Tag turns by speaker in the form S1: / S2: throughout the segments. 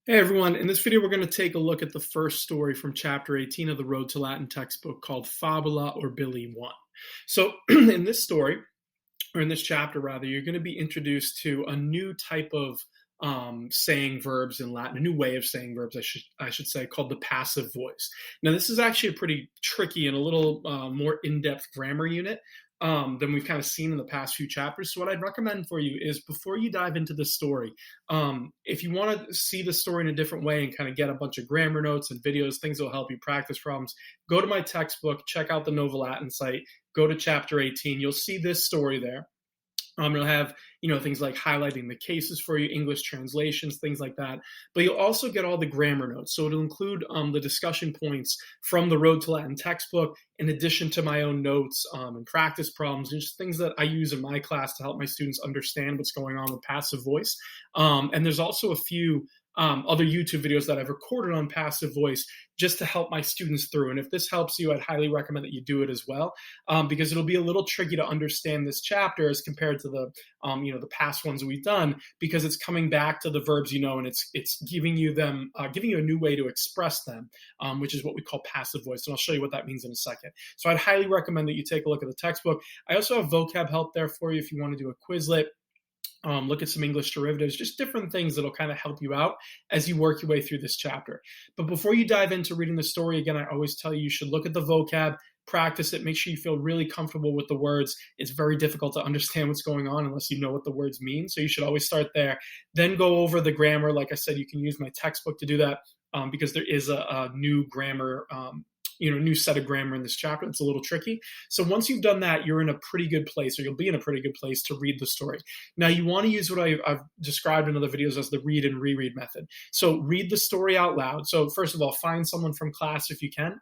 S1: Hey everyone, in this video we're going to take a look at the first story from chapter 18 of the Road to Latin textbook called Fabula Orbili I. So in this story, or in this chapter rather, you're going to be introduced to a new type of saying verbs in Latin, a new way of saying verbs, I should say, called the passive voice. Now, this is actually a pretty tricky and a little more in-depth grammar unit than we've kind of seen in the past few chapters. So what I'd recommend for you is before you dive into the story, if you want to see the story in a different way and kind of get a bunch of grammar notes and videos, things that will help you practice problems, go to my textbook, check out the Nova Latin site, go to chapter 18. You'll see this story there. It'll have, things like highlighting the cases for you, English translations, things like that. But you'll also get all the grammar notes. So it'll include the discussion points from the Road to Latin textbook, in addition to my own notes and practice problems, and just things that I use in my class to help my students understand what's going on with passive voice. And there's also a few other YouTube videos that I've recorded on passive voice just to help my students through. And if this helps you, I'd highly recommend that you do it as well, because it'll be a little tricky to understand this chapter as compared to the past ones we've done, because it's coming back to the verbs, and it's giving you a new way to express them, which is what we call passive voice. And I'll show you what that means in a second. So I'd highly recommend that you take a look at the textbook. I also have vocab help there for you if you want to do a Quizlet. Look at some English derivatives, just different things that'll kind of help you out as you work your way through this chapter. But before you dive into reading the story, again, I always tell you should look at the vocab, practice it, make sure you feel really comfortable with the words. It's very difficult to understand what's going on unless you know what the words mean. So you should always start there. Then go over the grammar. Like I said, you can use my textbook to do that because there is a new grammar new set of grammar in this chapter. It's a little tricky. So once you've done that, you're in a pretty good place, or you'll be in a pretty good place to read the story. Now, you want to use what I've described in other videos as the read and reread method. So read the story out loud. So first of all, find someone from class if you can,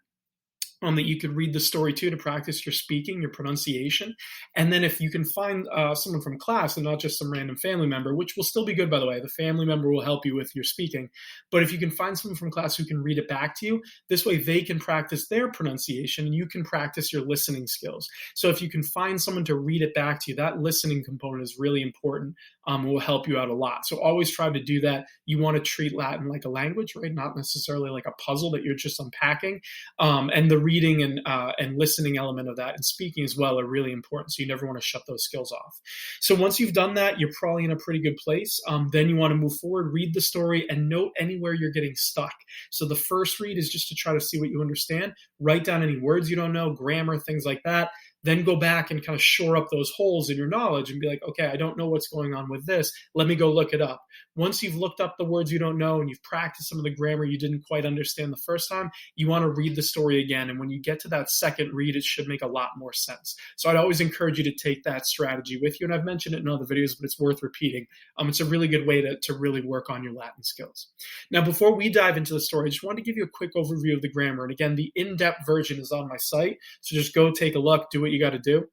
S1: that you could read the story to practice your speaking, your pronunciation. And then if you can find someone from class and not just some random family member, which will still be good, by the way, the family member will help you with your speaking. But if you can find someone from class who can read it back to you, this way they can practice their pronunciation and you can practice your listening skills. So if you can find someone to read it back to you, that listening component is really important. Will help you out a lot. So always try to do that. You want to treat Latin like a language, right? Not necessarily like a puzzle that you're just unpacking. And the reading and listening element of that and speaking as well are really important. So you never want to shut those skills off. So once you've done that, you're probably in a pretty good place. Then you want to move forward, read the story, and note anywhere you're getting stuck. So the first read is just to try to see what you understand. Write down any words you don't know, grammar, things like that. Then go back and kind of shore up those holes in your knowledge and be like, okay, I don't know what's going on with this. Let me go look it up. Once you've looked up the words you don't know and you've practiced some of the grammar you didn't quite understand the first time, you want to read the story again. And when you get to that second read, it should make a lot more sense. So I'd always encourage you to take that strategy with you. And I've mentioned it in other videos, but it's worth repeating. It's a really good way to really work on your Latin skills. Now, before we dive into the story, I just wanted to give you a quick overview of the grammar. And again, the in-depth version is on my site. So just go take a look, do what you got to do.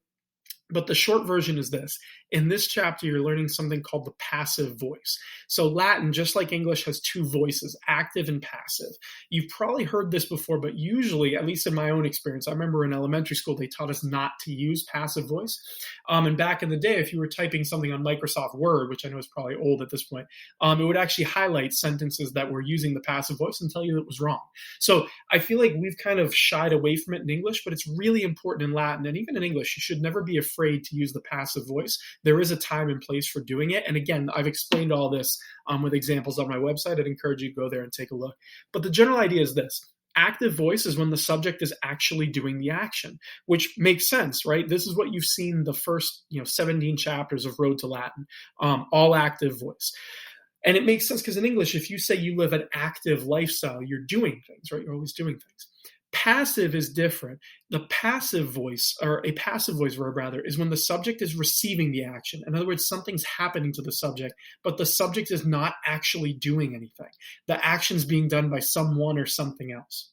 S1: But the short version is this. In this chapter, you're learning something called the passive voice. So Latin, just like English, has two voices, active and passive. You've probably heard this before, but usually, at least in my own experience, I remember in elementary school, they taught us not to use passive voice. And back in the day, if you were typing something on Microsoft Word, which I know is probably old at this point, it would actually highlight sentences that were using the passive voice and tell you it was wrong. So I feel like we've kind of shied away from it in English, but it's really important in Latin. And even in English, you should never be afraid to use the passive voice. There is a time and place for doing it. And again, I've explained all this with examples on my website. I'd encourage you to go there and take a look. But the general idea is this. Active voice is when the subject is actually doing the action, which makes sense, right? This is what you've seen the first 17 chapters of Road to Latin, all active voice. And it makes sense because in English, if you say you live an active lifestyle, you're doing things, right? You're always doing things. Passive is different. The passive voice, or a passive voice verb rather, is when the subject is receiving the action. In other words, something's happening to the subject, but the subject is not actually doing anything. The action's being done by someone or something else.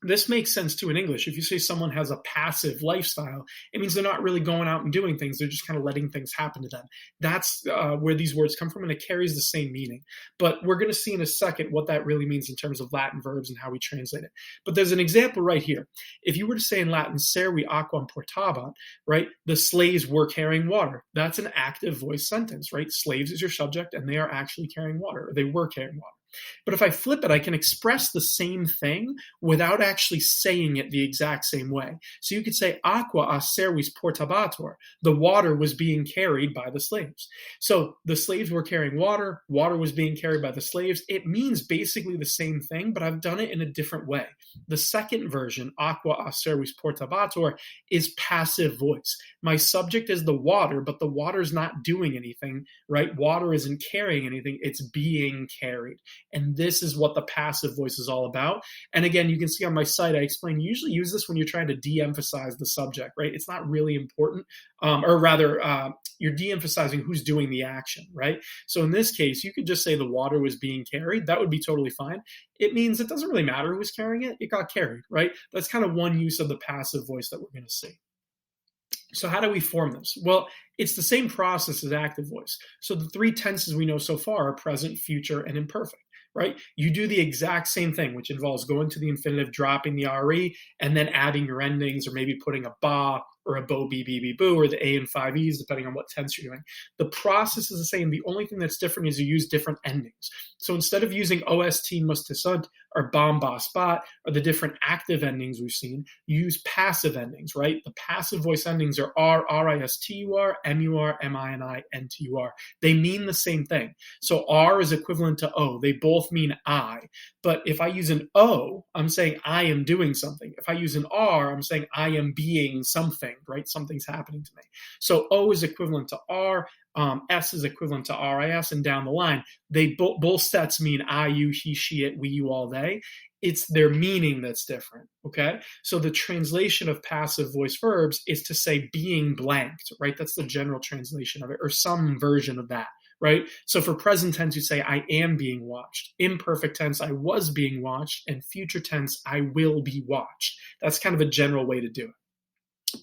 S1: This makes sense too in English. If you say someone has a passive lifestyle, it means they're not really going out and doing things. They're just kind of letting things happen to them. That's where these words come from, and it carries the same meaning. But we're going to see in a second what that really means in terms of Latin verbs and how we translate it. But there's an example right here. If you were to say in Latin, servi aquam portabat, right, the slaves were carrying water. That's an active voice sentence, right? Slaves is your subject, and they are actually carrying water, or they were carrying water. But if I flip it, I can express the same thing without actually saying it the exact same way. So you could say, aqua a servis portabatur. The water was being carried by the slaves. So the slaves were carrying water. Water was being carried by the slaves. It means basically the same thing, but I've done it in a different way. The second version, aqua a servis portabatur, is passive voice. My subject is the water, but the water's not doing anything, right? Water isn't carrying anything. It's being carried. And this is what the passive voice is all about. And again, you can see on my site, I explain, you usually use this when you're trying to de-emphasize the subject, right? It's not really important, or rather, you're de-emphasizing who's doing the action, right? So in this case, you could just say the water was being carried. That would be totally fine. It means it doesn't really matter who was carrying it. It got carried, right? That's kind of one use of the passive voice that we're going to see. So how do we form this? Well, it's the same process as active voice. So the three tenses we know so far are present, future, and imperfect, right? You do the exact same thing, which involves going to the infinitive, dropping the RE, and then adding your endings, or maybe putting a ba or a bo, be, boo, or the A and 5 E's, depending on what tense you're doing. The process is the same. The only thing that's different is you use different endings. So instead of using OST, must, or bom, ba, spot, or the different active endings we've seen, you use passive endings, right? The passive voice endings are R, R-I-S-T-U-R, M-U-R, M-I-N-I, N-T-U-R. They mean the same thing. So R is equivalent to O. They both mean I. But if I use an O, I'm saying I am doing something. If I use an R, I'm saying I am being something, right? Something's happening to me. So O is equivalent to R. S is equivalent to RIS, and down the line, they both sets mean I, you, he, she, it, we, you, all, they. It's their meaning that's different, okay? So the translation of passive voice verbs is to say being blanked, right? That's the general translation of it, or some version of that, right? So for present tense, you say, I am being watched. Imperfect tense, I was being watched. And future tense, I will be watched. That's kind of a general way to do it.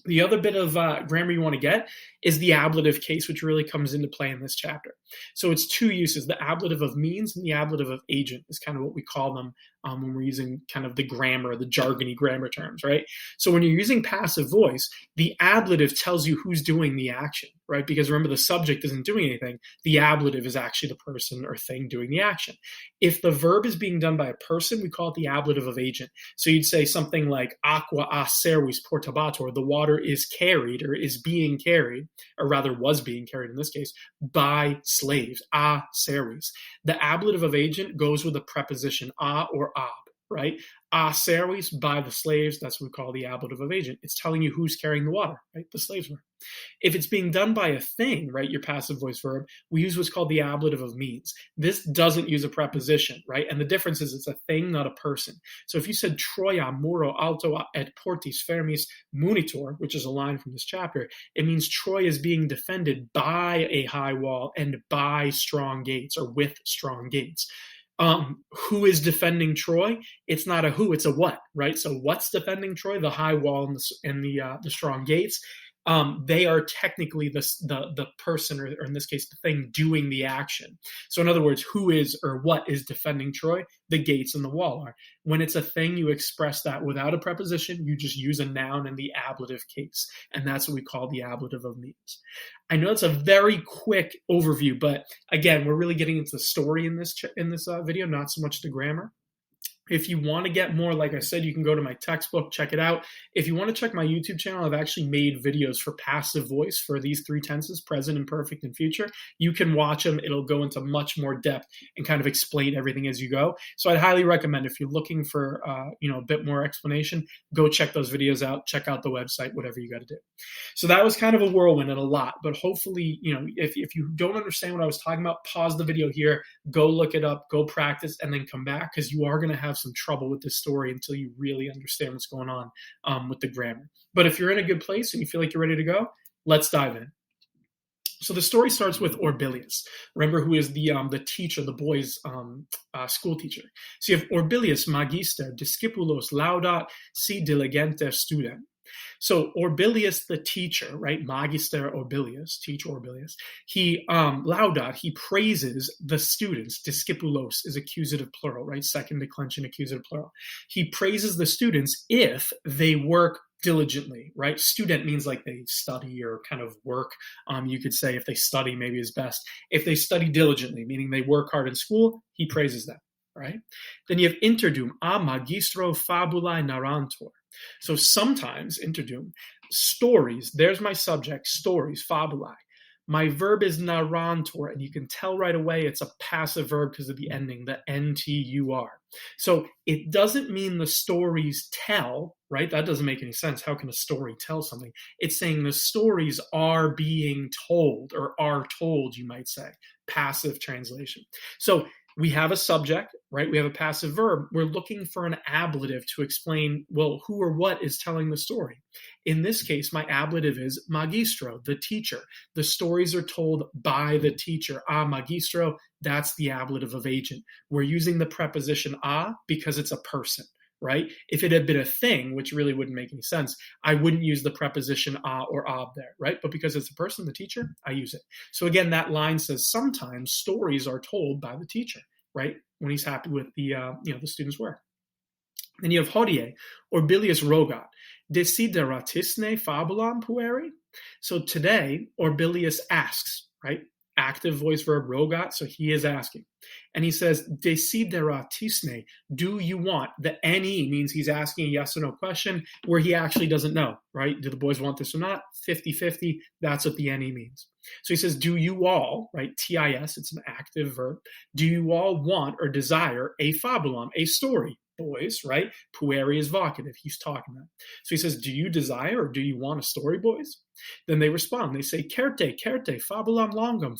S1: The other bit of grammar you want to get is the ablative case, which really comes into play in this chapter. So it's two uses. The ablative of means and the ablative of agent is kind of what we call them when we're using kind of the grammar, the jargony grammar terms, right? So when you're using passive voice, the ablative tells you who's doing the action, right? Because remember, the subject isn't doing anything. The ablative is actually the person or thing doing the action. If the verb is being done by a person, we call it the ablative of agent. So you'd say something like aqua a servis portabatur, the water is carried or is being carried, or rather was being carried in this case, by slaves, a servis. The ablative of agent goes with a preposition a or ab, right? A servis, by the slaves, that's what we call the ablative of agent. It's telling you who's carrying the water, right? The slaves were. If it's being done by a thing, right, your passive voice verb, we use what's called the ablative of means. This doesn't use a preposition, right? And the difference is it's a thing, not a person. So if you said Troia muro alto et portis fermis munitor, which is a line from this chapter, it means Troy is being defended by a high wall and by strong gates, or with strong gates. Who is defending Troy? It's not a who, it's a what, right? So what's defending Troy? The high wall and the strong gates. They are technically the person, or in this case, the thing doing the action. So in other words, who is or what is defending Troy? The gates and the wall are. When it's a thing, you express that without a preposition. You just use a noun in the ablative case. And that's what we call the ablative of means. I know it's a very quick overview, but again, we're really getting into the story in this video, not so much the grammar. If you want to get more, like I said, you can go to my textbook, check it out. If you want to check my YouTube channel, I've actually made videos for passive voice for these three tenses, present, imperfect, and future. You can watch them. It'll go into much more depth and kind of explain everything as you go. So I'd highly recommend, if you're looking for a bit more explanation, go check those videos out, check out the website, whatever you got to do. So that was kind of a whirlwind and a lot, but hopefully, if you don't understand what I was talking about, pause the video here, go look it up, go practice, and then come back, because you are going to have some trouble with this story until you really understand what's going on with the grammar. But if you're in a good place and you feel like you're ready to go, let's dive in. So the story starts with Orbilius. Remember, who is the teacher, the boys' school teacher. So you have Orbilius magister discipulos laudat si diligenter student. So Orbilius, the teacher, right? Magister Orbilius, teacher Orbilius. He laudat, he praises the students. Discipulos is accusative plural, right? Second declension accusative plural. He praises the students if they work diligently, right? Student means like they study or kind of work. You could say if they study, maybe is best. If they study diligently, meaning they work hard in school, he praises them. right? Then you have interdum, a magistro fabulae narrantur. So sometimes, interdum, stories, there's my subject, stories, fabulae. My verb is narrantur, and you can tell right away it's a passive verb because of the ending, the NTUR. So it doesn't mean the stories tell, right? That doesn't make any sense. How can a story tell something? It's saying the stories are being told, or are told, you might say. Passive translation. So we have a subject, right? We have a passive verb. We're looking for an ablative to explain, well, who or what is telling the story. In this case, my ablative is magistro, the teacher. The stories are told by the teacher. A magistro, that's the ablative of agent. We're using the preposition a because it's a person, right? If it had been a thing, which really wouldn't make any sense, I wouldn't use the preposition a or ob there, right? But because it's a person, the teacher, I use it. So again, that line says sometimes stories are told by the teacher, right? When he's happy with the student's work. Then you have hodie, Orbilius rogat, desideratisne fabulam pueri. So today, Orbilius asks, right? Active voice verb rogat, so he is asking. And he says, desideratisne, do you want? The ne means he's asking a yes or no question where he actually doesn't know, right? Do the boys want this or not? 50-50, that's what the ne means. So he says, do you all, right? TIS, it's an active verb. Do you all want or desire a fabulum, a story? Boys, right? Pueri is vocative. He's talking about. So he says, do you desire or do you want a story, boys? Then they respond. They say, certe, fabulam longum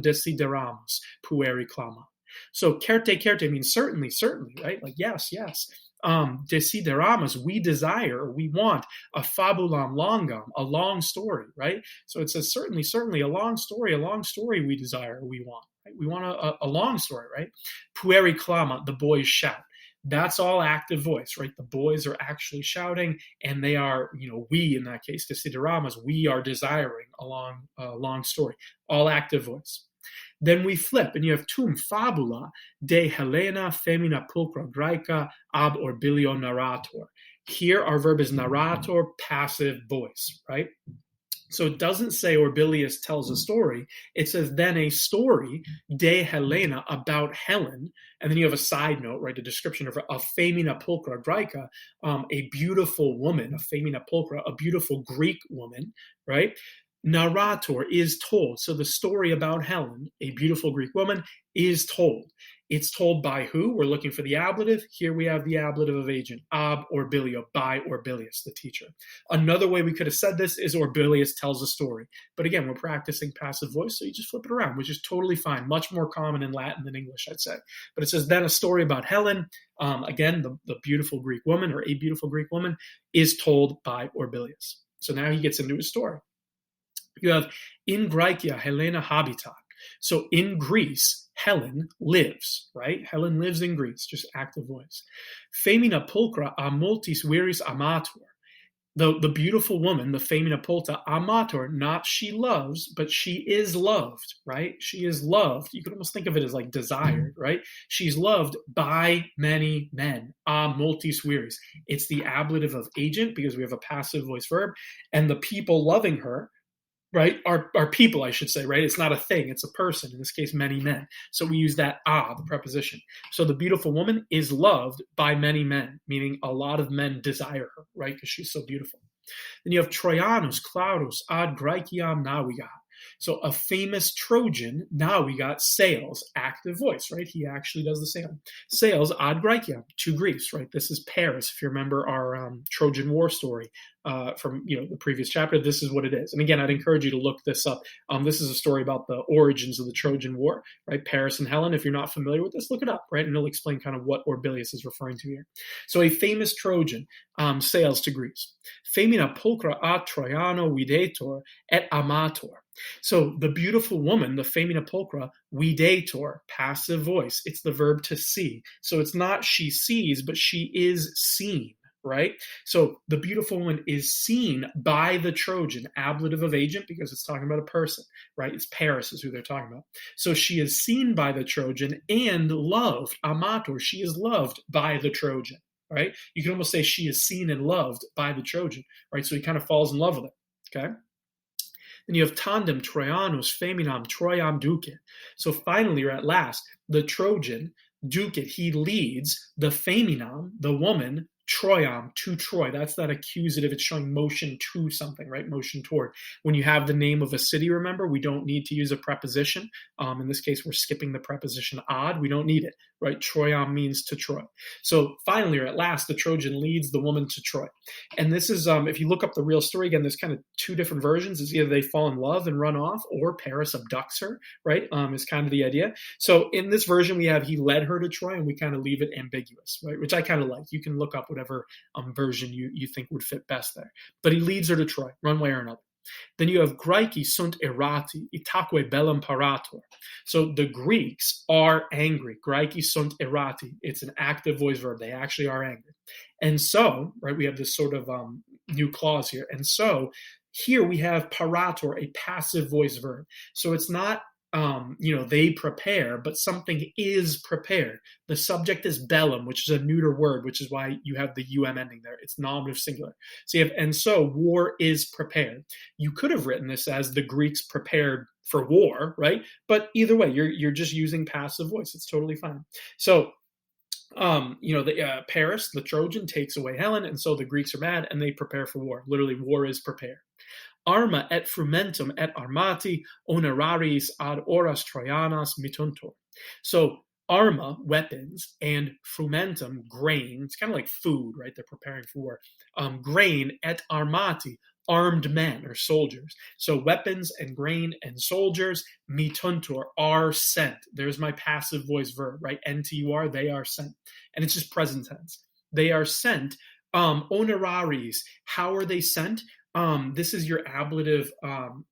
S1: desideramus, pueri clama. So certe means certainly, right? Like yes. Desideramus, we desire, we want a fabulam longum, a long story, right? So it says certainly, a long story we desire, we want. Right? We want a long story, right? Pueri clama, the boys shout. That's all active voice, right? The boys are actually shouting, and they are, we in that case, desideramus, we are desiring a long story. All active voice. Then we flip, and you have tum fabula de Helena femina pulchra Graeca ab orbilio narrator. Here our verb is narrator, passive voice, right? So it doesn't say Orbilius tells a story. It says then a story de Helena, about Helen. And then you have a side note, right? A description of a femina pulchra Graeca, a beautiful woman, a femina pulchra, a beautiful Greek woman, right? Narrator is told. So the story about Helen, a beautiful Greek woman, is told. It's told by who? We're looking for the ablative. Here we have the ablative of agent, ab orbilio, by Orbilius, the teacher. Another way we could have said this is Orbilius tells a story. But again, we're practicing passive voice, so you just flip it around, which is totally fine. Much more common in Latin than English, I'd say. But it says, then a story about Helen, again, the beautiful Greek woman, or a beautiful Greek woman, is told by Orbilius. So now he gets into his story. You have in Graecia Helena habitat. So in Greece, Helen lives, right? Helen lives in Greece, just active voice. Femina pulchra a multis viris amator. The beautiful woman, the femina pulta amator, not she loves, but she is loved, right? She is loved. You could almost think of it as like desired, right? She's loved by many men. A multis viris. It's the ablative of agent because we have a passive voice verb, and the people loving her, right, are people, I should say, right? It's not a thing, it's a person, in this case, many men. So we use that the preposition. So the beautiful woman is loved by many men, meaning a lot of men desire her, right, because she's so beautiful. Then you have Trojanus, Claudus, ad Graeciam navigat. So a famous Trojan, now we got sails, active voice, right? He actually does the sailing. Sails ad Graeciam, to Greece, right? This is Paris. If you remember our Trojan War story from the previous chapter, this is what it is. And again, I'd encourage you to look this up. This is a story about the origins of the Trojan War, right? Paris and Helen. If you're not familiar with this, look it up, right? And it'll explain kind of what Orbilius is referring to here. So a famous Trojan sails to Greece. Femina pulchra a Trojano videtur et amator. So the beautiful woman, the femina pulchra, videtur, passive voice. It's the verb to see. So it's not she sees, but she is seen, right? So the beautiful woman is seen by the Trojan, ablative of agent, because it's talking about a person, right? It's Paris is who they're talking about. So she is seen by the Trojan and loved, amator. She is loved by the Trojan, right? You can almost say she is seen and loved by the Trojan, right? So he kind of falls in love with it, okay? Then you have tandem Trojanus feminam Troiam duce. So finally, or at last, the Trojan, ducit, he leads the femininam, the woman, Troiam, to Troy. That's that accusative. It's showing motion to something, right? Motion toward. When you have the name of a city, remember, we don't need to use a preposition. In this case, we're skipping the preposition ad. We don't need it, right? Troiam means to Troy. So finally, or at last, the Trojan leads the woman to Troy. And this is, if you look up the real story, again, there's kind of two different versions. It's either they fall in love and run off, or Paris abducts her, right? Is kind of the idea. So in this version, we have he led her to Troy, and we kind of leave it ambiguous, right? Which I kind of like. You can look up whatever version you think would fit best there. But he leads her to Troy, one way or another. Then you have Graiki sunt errati, itaque bellum parator. So the Greeks are angry. Graiki sunt errati. It's an active voice verb. They actually are angry. And so, right, we have this sort of new clause here. And so here we have parator, a passive voice verb. So it's not they prepare, but something is prepared. The subject is bellum, which is a neuter word, which is why you have the um ending there. It's nominative singular. So you have, and so war is prepared. You could have written this as the Greeks prepared for war, right? But either way, you're just using passive voice. It's totally fine. So Paris, the Trojan, takes away Helen, and so the Greeks are mad and they prepare for war. Literally, war is prepared. Arma et frumentum et armati honeraris ad horas Trojanas mittuntur. So arma, weapons, and frumentum, grain. It's kind of like food, right? They're preparing for war. Grain et armati, armed men or soldiers. So weapons and grain and soldiers, mittuntur, are sent. There's my passive voice verb, right? Ntur, they are sent. And it's just present tense. They are sent. Honeraris, how are they sent? This is your ablative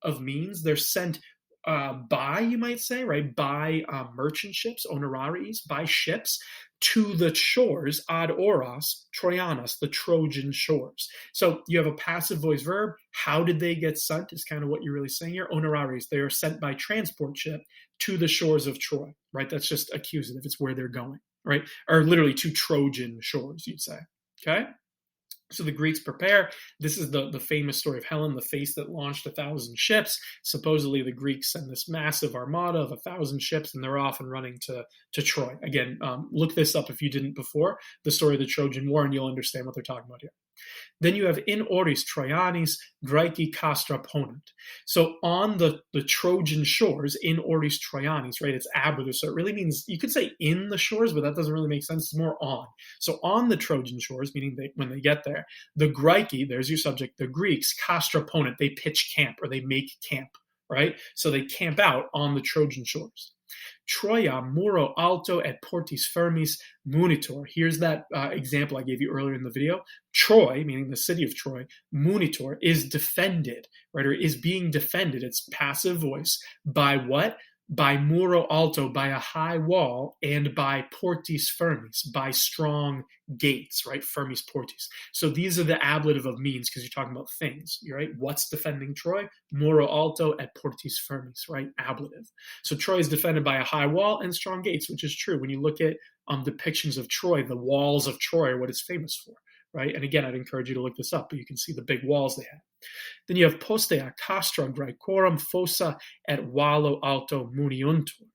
S1: of means. They're sent by, you might say, right? By merchant ships, honeraries, by ships to the shores, ad horas, Trojanas, the Trojan shores. So you have a passive voice verb. How did they get sent is kind of what you're really saying here. Honeraries, they are sent by transport ship to the shores of Troy, right? That's just accusative. It's where they're going, right? Or literally to Trojan shores, you'd say, okay? So the Greeks prepare. This is the famous story of Helen, the face that launched 1,000 ships. Supposedly the Greeks send this massive armada of 1,000 ships, and they're off and running to Troy. Again, look this up if you didn't before, the story of the Trojan War, and you'll understand what they're talking about here. Then you have in oris Troianis Graeci castra ponent. So on the Trojan shores, in oris Troianis, right? It's ablative, so it really means, you could say in the shores, but that doesn't really make sense. It's more on. So on the Trojan shores, meaning when they get there, the Graeci, there's your subject, the Greeks, castra ponent, they pitch camp or they make camp, right? So they camp out on the Trojan shores. Troia muro alto et portis firmis munitor. Here's that example I gave you earlier in the video. Troy, meaning the city of Troy, munitor, is defended, right, or is being defended. It's passive voice by what? By muro alto, by a high wall, and by portis firmis, by strong gates, right? Firmis portis. So these are the ablative of means because you're talking about things, right? What's defending Troy? Muro alto et portis firmis, right? Ablative. So Troy is defended by a high wall and strong gates, which is true. When you look at depictions of Troy, the walls of Troy are what it's famous for, right? And again, I'd encourage you to look this up, but you can see the big walls they have. Then you have postea castra graecorum fossa et vallo alto muniuntur.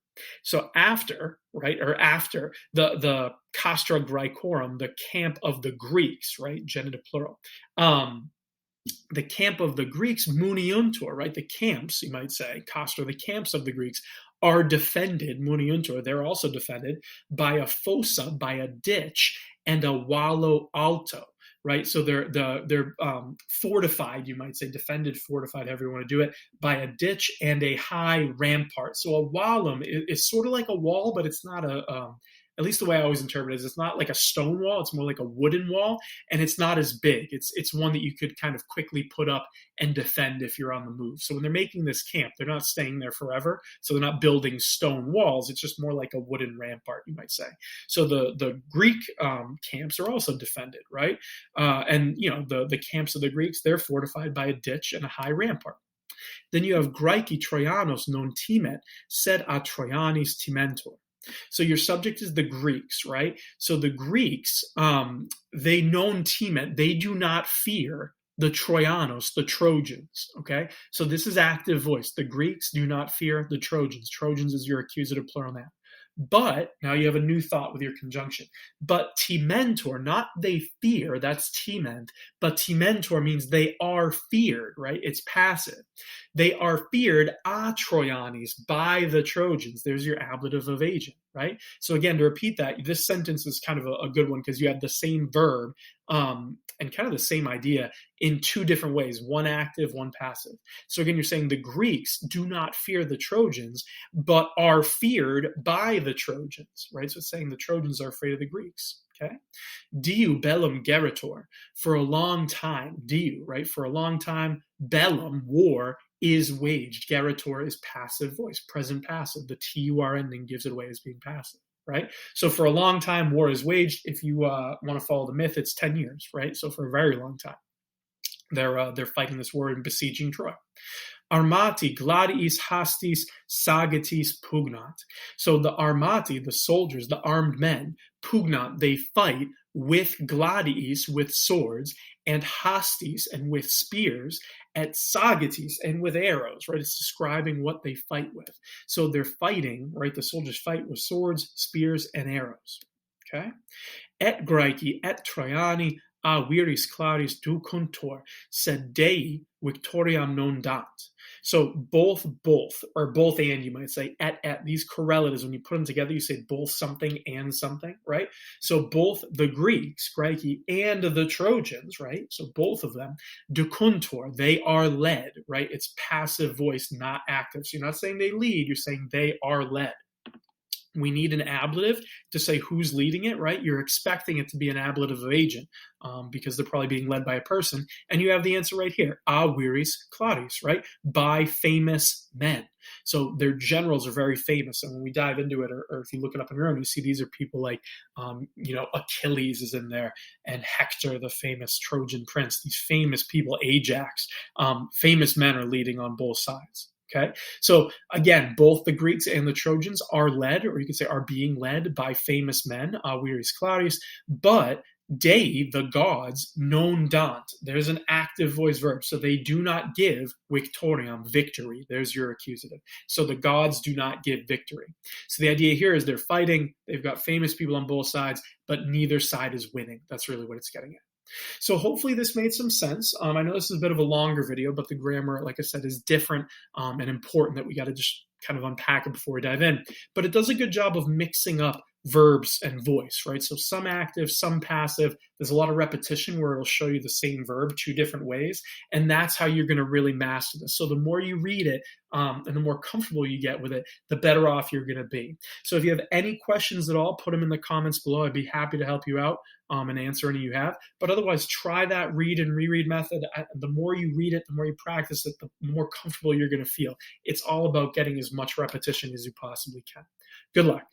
S1: So after, right, or after the castra graecorum, the camp of the Greeks, right, genitive plural, the camp of the Greeks, muniuntur, right, the camps, you might say, castra, the camps of the Greeks, are defended, muniuntur, they're also defended by a fossa, by a ditch, and a vallo alto, right? So they're fortified, you might say, defended, fortified, however you want to do it, by a ditch and a high rampart. So a wallum is sort of like a wall, but it's not at least the way I always interpret it is it's not like a stone wall. It's more like a wooden wall, and it's not as big. It's one that you could kind of quickly put up and defend if you're on the move. So when they're making this camp, they're not staying there forever. So they're not building stone walls. It's just more like a wooden rampart, you might say. So the Greek camps are also defended, right? And the camps of the Greeks, they're fortified by a ditch and a high rampart. Then you have Graeci Troianos non timet, sed a Troianis timentur. So your subject is the Greeks, right? So the Greeks, they non timet, they do not fear the Trojanos, the Trojans, okay? So this is active voice. The Greeks do not fear the Trojans. Trojans is your accusative plural noun. But now you have a new thought with your conjunction. But timentor, not they fear, that's tement, but timentor means they are feared, right? It's passive. They are feared a Trojanis, by the Trojans. There's your ablative of agent, right? So again, to repeat that, this sentence is kind of a good one because you have the same verb and kind of the same idea in two different ways, one active, one passive. So again, you're saying the Greeks do not fear the Trojans, but are feared by the Trojans, right? So it's saying the Trojans are afraid of the Greeks, okay? Diu bellum gerator, for a long time, diu, right? For a long time, bellum, war, is waged. Gerator is passive voice, present passive. The TUR ending gives it away as being passive, right? So for a long time, war is waged. If you want to follow the myth, it's 10 years, right? So for a very long time, they're fighting this war and besieging Troy. Armati, gladiis, hastis, sagatis, pugnat. So the armati, the soldiers, the armed men, pugnat, they fight with gladiis, with swords, and hastis, and with spears, at sagatis, and with arrows, right? It's describing what they fight with. So they're fighting, right? The soldiers fight with swords, spears, and arrows, okay? Et Graeci, et Traiani, a viris claris ducuntur, sed Dei victoriam non dat. So both, or both and, you might say, et, these correlatives, when you put them together, you say both something and something, right? So both the Greeks, Graeci, and the Trojans, right? So both of them, ducuntur, they are led, right? It's passive voice, not active. So you're not saying they lead, you're saying they are led. We need an ablative to say who's leading it, right? You're expecting it to be an ablative of agent because they're probably being led by a person. And you have the answer right here, a viris claris, right? By famous men. So their generals are very famous. And when we dive into it, or if you look it up on your own, you see these are people like, Achilles is in there, and Hector, the famous Trojan prince. These famous people, Ajax, famous men are leading on both sides. Okay, so again, both the Greeks and the Trojans are led, or you could say are being led by famous men, viris claris, but Dei, the gods, non dant. There's an active voice verb, so they do not give victoriam, victory. There's your accusative. So the gods do not give victory. So the idea here is they're fighting, they've got famous people on both sides, but neither side is winning. That's really what it's getting at. So hopefully this made some sense. I know this is a bit of a longer video, but the grammar, like I said, is different and important that we got to just kind of unpack it before we dive in. But it does a good job of mixing up verbs and voice, right? So some active, some passive. There's a lot of repetition where it'll show you the same verb two different ways. And that's how you're going to really master this. So the more you read it and the more comfortable you get with it, the better off you're going to be. So if you have any questions at all, put them in the comments below. I'd be happy to help you out and answer any you have. But otherwise, try that read and reread method. The more you read it, the more you practice it, the more comfortable you're going to feel. It's all about getting as much repetition as you possibly can. Good luck.